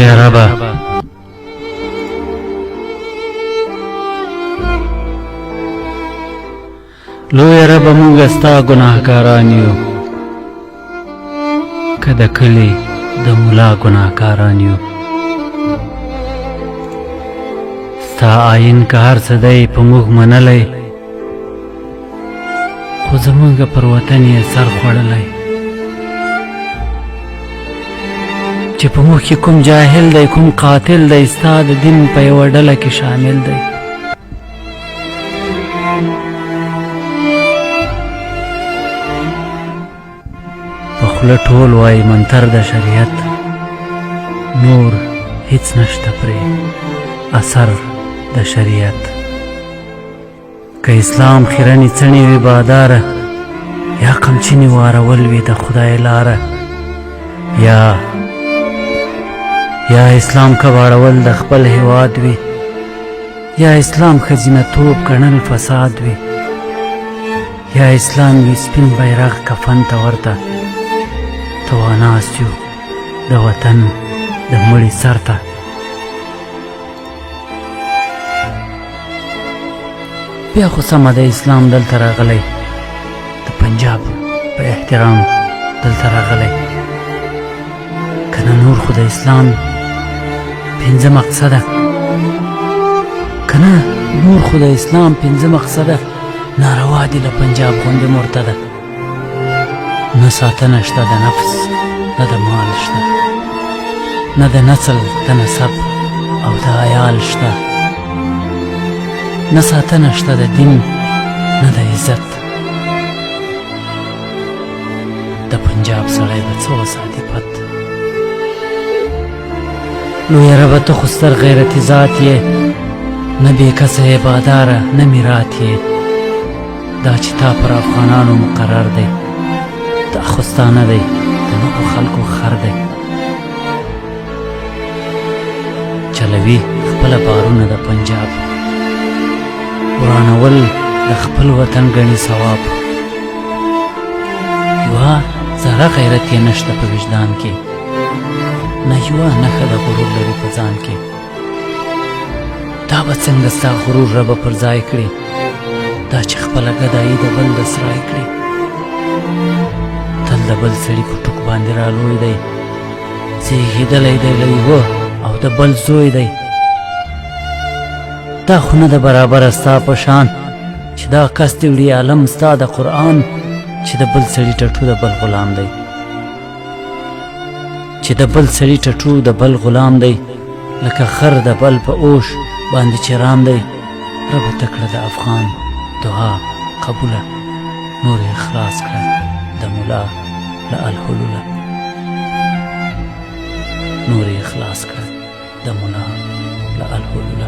لوی ربا لوی ربا مونږ ستا ګناهګاران یو که د کلي د ملا ګناهګاران یو ستا آیین که هر څه دی په موږ منلی خو زمونږ پر وطن یې سر خوړلی چې په موږ کې کوم جاهل دی کوم قاتل دی ستا د دین په یوه ډله کې شامل دی په خوله ټول وایي منتر د شریعت نور هیڅ نشته پرې اثر د شریعت که اسلام خیرنې څڼې وي باداره یا قمچینې وارول وي د خدای لاره یا اسلام کباړول د خپل هیواد وي یا اسلام ښځینه توب ګڼل فساد وي یا اسلام وي سپین بیرغ کفن ته ورته ته واناست یو د وطن د مړي سر ته بیا خو سمه د اسلام دلته راغلی د پنجاب په احترام دلته راغلی که نه نور خو د اسلام پنځه مقصده که نه نور خو د اسلام پنځه مقصده ناروا دي له پنجاب غوندې مرتده نه ساتنه شته د نفس نه د مال شته نه د نسل د نسب او د عیال شته نه ساتنه شته د دین نه د عزت د پنجاب سړی به څه وساتي پت لویه ربه ته خو ستر غیرتي ذات یې نه بېکسه عباداره نه میرات یې دا چې تا پر افغانانو مقرر دی دا خو ستا نه دی د نورو خلکو خر دی چلوي خپله بارونه د پنجاب ورانول د خپل وطن ګڼي ثواب یوه ذره غیرت یې نشته په وجدان کې نه یوه نښه د غرور لري په ځان کې دا به څنګه ستا غرور ربه پر ځای کړي دا چې خپله ګدایي د بل د سرای کړي تل د بل سړي په ټوک باندې رالوی دی زیږېدلی دی له یوه او د بل زوی دی دا خو نه د برابره ستا په شان چې دا کس دې وړي عالم ستا د قرآن چې د بل سړي ټټو د بل غلام دی چې د بل سړي ټټو د بل غلام دی لکه خر د بل په اوش باندې چې رام دی ربه ته کړه د افغان دعا قبوله نور یې خلاص کړه د ملا له الحلوله نور یې خلاص کړه د ملا له الحلوله